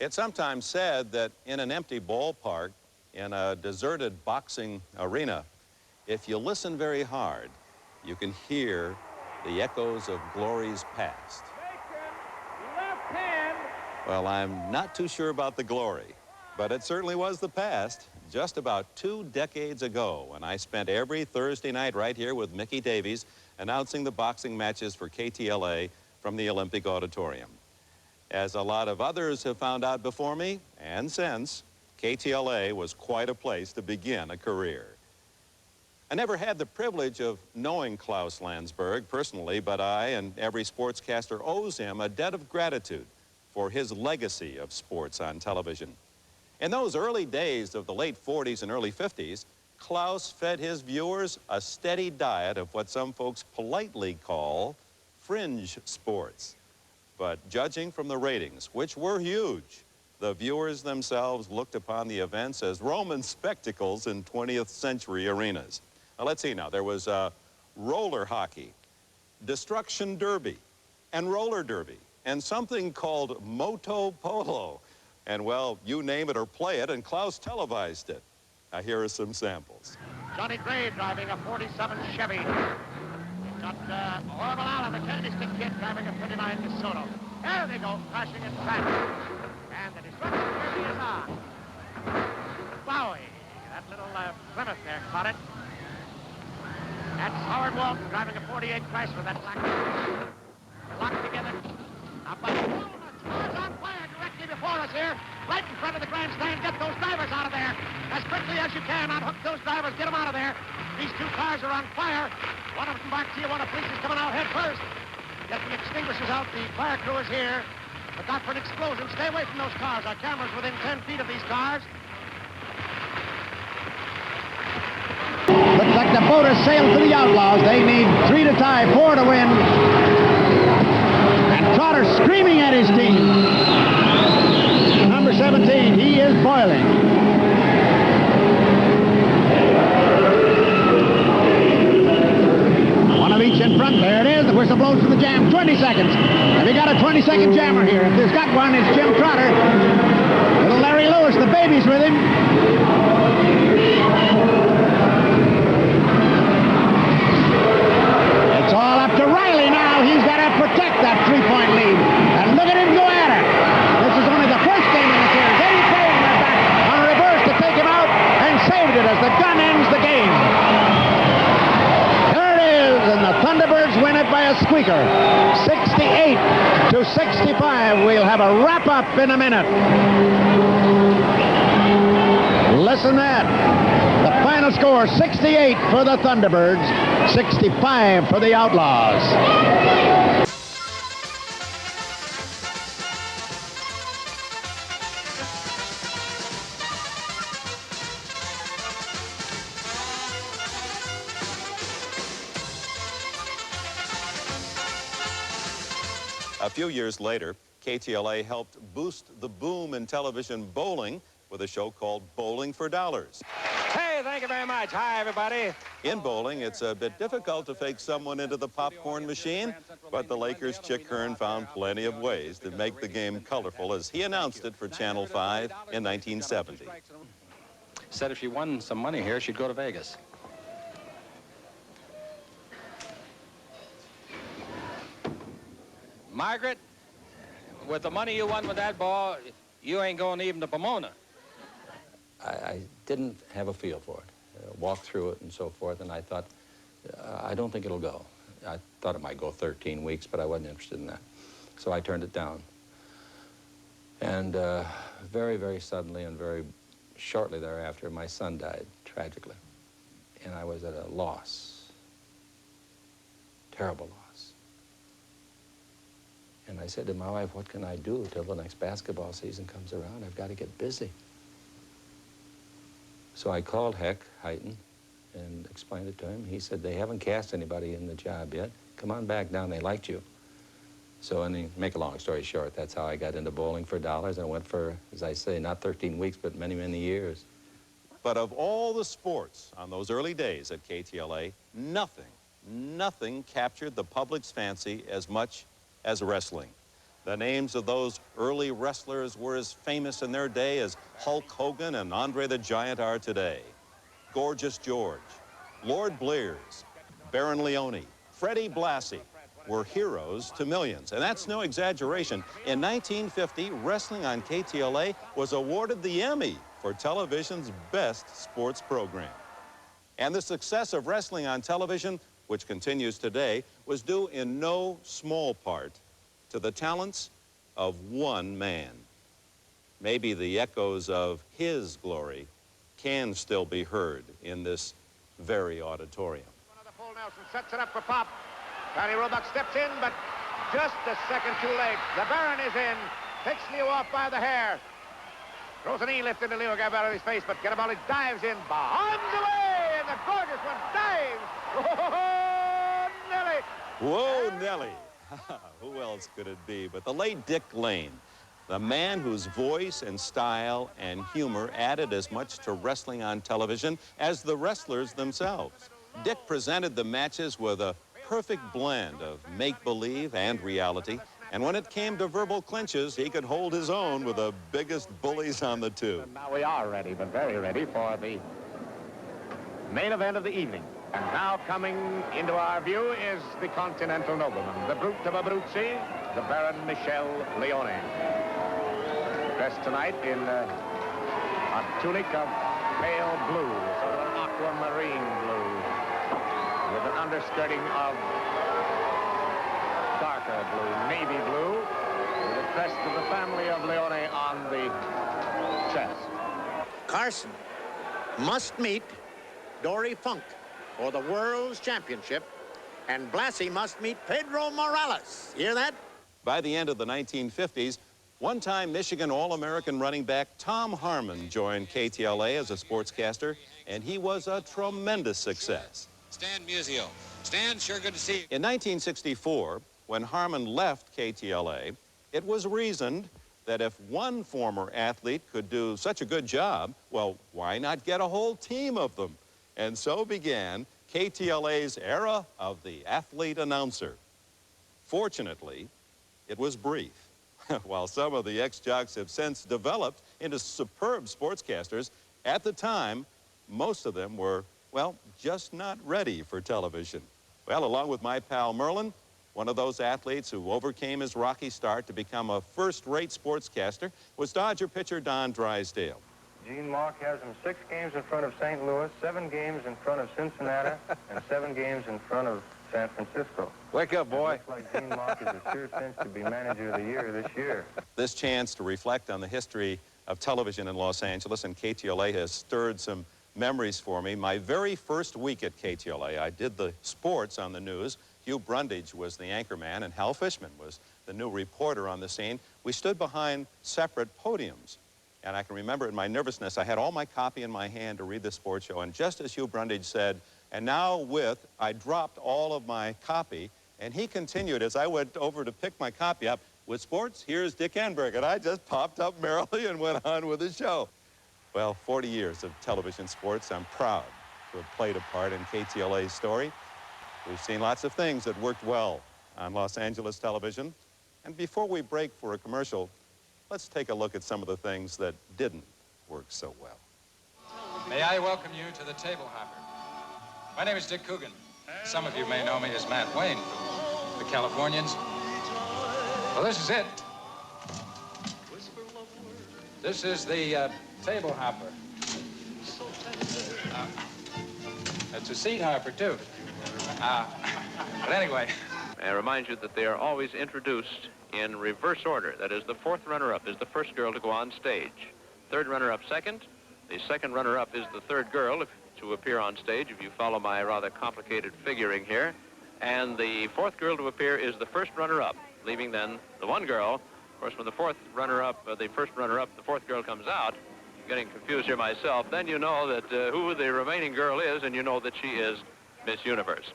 It's sometimes said that in an empty ballpark, in a deserted boxing arena, if you listen very hard, you can hear the echoes of glories past. Left hand. Well, I'm not too sure about the glory, but it certainly was the past. Just about 2 decades ago, when I spent every Thursday night right here with Mickey Davies announcing the boxing matches for KTLA from the Olympic Auditorium. As a lot of others have found out before me, and since, KTLA was quite a place to begin a career. I never had the privilege of knowing Klaus Landsberg personally, but I and every sportscaster owes him a debt of gratitude for his legacy of sports on television. In those early days of the late 40s and early 50s, Klaus fed his viewers a steady diet of what some folks politely call fringe sports. But judging from the ratings, which were huge, the viewers themselves looked upon the events as Roman spectacles in 20th century arenas. Now, let's see now. There was roller hockey, destruction derby, and roller derby, and something called moto polo. And, well, you name it or play it, and Klaus televised it. Now, here are some samples. Johnny Gray driving a 47 Chevy. Got Orville Allen, the Kennedy Stick Kid, driving a 39 DeSoto. There they go, crashing in fact. And the destruction derby is on. Bowie, that little Plymouth there, caught it. That's Howard Walton driving a 48 Chrysler, that black. They're locked together. Now, but the car's on fire directly before us here, right in front of the grandstand. Get those drivers out of there as quickly as you can. Unhook those drivers, get them out of there. These 2 cars are on fire. One of them marked here, one of the police is coming out head first. Get the extinguishers out, the fire crew is here. Look out for an explosion. Stay away from those cars. Our camera's within 10 feet of these cars. Looks like the boat has sailed for the Outlaws. They need 3 to tie, 4 to win. And Trotter screaming at his team. Number 17, he is boiling. Each in front. There it is. The whistle blows for the jam. 20 seconds. Have you got a 20-second jammer here? If there's got one, it's Jim Trotter. Little Larry Lewis, the baby's with him. It's all up to Riley now. He's got to protect that 3-point lead. And look at him go at it. This is only the first game in the series. Eddie Payne went back on a reverse to take him out and saved it as the gun ends the game. And the Thunderbirds win it by a squeaker. 68 to 65. We'll have a wrap-up in a minute. Listen to that. The final score, 68 for the Thunderbirds, 65 for the Outlaws. A few years later, KTLA helped boost the boom in television bowling with a show called Bowling for Dollars. Hey, thank you very much. Hi, everybody. In bowling, it's a bit difficult to fake someone into the popcorn machine, but the Lakers' Chick Hern found plenty of ways to make the game colorful as he announced it for Channel 5 in 1970. Said if she won some money here, she'd go to Vegas. Margaret, with the money you won with that ball, you ain't going even to Pomona. I didn't have a feel for it. Walked through it and so forth, and I thought, I don't think it'll go. I thought it might go 13 weeks, but I wasn't interested in that. So I turned it down. And very, very suddenly and very shortly thereafter, my son died, tragically. And I was at a loss, terrible loss. And I said to my wife, what can I do till the next basketball season comes around? I've got to get busy. So I called Heck Heighton and explained it to him. He said, they haven't cast anybody in the job yet. Come on back down, they liked you. So, and make a long story short, that's how I got into Bowling for Dollars. I went for, as I say, not 13 weeks, but many, many years. But of all the sports on those early days at KTLA, nothing captured the public's fancy as much as wrestling. The names of those early wrestlers were as famous in their day as Hulk Hogan and Andre the Giant are today. Gorgeous George, Lord Blears, Baron Leone, Freddie Blassie were heroes to millions. And that's no exaggeration. In 1950, wrestling on KTLA was awarded the Emmy for television's best sports program. And the success of wrestling on television, which continues today, was due in no small part to the talents of one man. Maybe the echoes of his glory can still be heard in this very auditorium. Another full Nelson sets it up for Pop. Johnny Roebuck steps in, but just a second too late. The Baron is in, takes Leo off by the hair. Throws a knee lift into Leo, got out of his face, but Garibaldi dives in, bombs away, and the gorgeous one dives. Oh, Nellie! Whoa, Nellie! Who else could it be but the late Dick Lane, the man whose voice and style and humor added as much to wrestling on television as the wrestlers themselves. Dick presented the matches with a perfect blend of make-believe and reality, and when it came to verbal clinches, he could hold his own with the biggest bullies on the two. And now we are ready, but very ready, for the main event of the evening. And now coming into our view is the Continental Nobleman, the brute of Abruzzi, the Baron Michel Leone. Dressed tonight in a tunic of pale blue, sort of an aquamarine blue, with an underskirting of darker blue, navy blue, with the crest of the family of Leone on the chest. Carson must meet Dory Funk for the World's Championship, and Blassie must meet Pedro Morales. Hear that? By the end of the 1950s, one-time Michigan All-American running back Tom Harmon joined KTLA as a sportscaster, and he was a tremendous success. Stan Musial. Stan, sure good to see you. In 1964, when Harmon left KTLA, it was reasoned that if one former athlete could do such a good job, well, why not get a whole team of them? And so began KTLA's era of the athlete announcer. Fortunately, it was brief. While some of the ex-jocks have since developed into superb sportscasters, at the time, most of them were, well, just not ready for television. Well, along with my pal Merlin, one of those athletes who overcame his rocky start to become a first-rate sportscaster was Dodger pitcher Don Drysdale. Gene Locke has him 6 games in front of St. Louis, 7 games in front of Cincinnati, and 7 games in front of San Francisco. Wake up, boy. It looks like Gene Locke is a sure cinch to be manager of the year this year. This chance to reflect on the history of television in Los Angeles and KTLA has stirred some memories for me. My very first week at KTLA, I did the sports on the news. Hugh Brundage was the anchorman, and Hal Fishman was the new reporter on the scene. We stood behind separate podiums. And I can remember in my nervousness, I had all my copy in my hand to read the sports show. And just as Hugh Brundage said, and now I dropped all of my copy. And he continued as I went over to pick my copy up, with sports, here's Dick Enberg. And I just popped up merrily and went on with the show. Well, 40 years of television sports. I'm proud to have played a part in KTLA's story. We've seen lots of things that worked well on Los Angeles television. And before we break for a commercial, let's take a look at some of the things that didn't work so well. May I welcome you to the table hopper. My name is Dick Coogan. Some of you may know me as Matt Wayne from the Californians. Well, this is it. This is the table hopper. It's a seat hopper, too. But anyway. I remind you that they are always introduced in reverse order. That is, the fourth runner-up is the first girl to go on stage. Third runner-up second. The second runner-up is the third girl to appear on stage, if you follow my rather complicated figuring here. And the fourth girl to appear is the first runner-up, leaving then the one girl. Of course, when the fourth runner-up, the first runner-up, the fourth girl comes out, I'm getting confused here myself, then you know that who the remaining girl is, and you know that she is Miss Universe.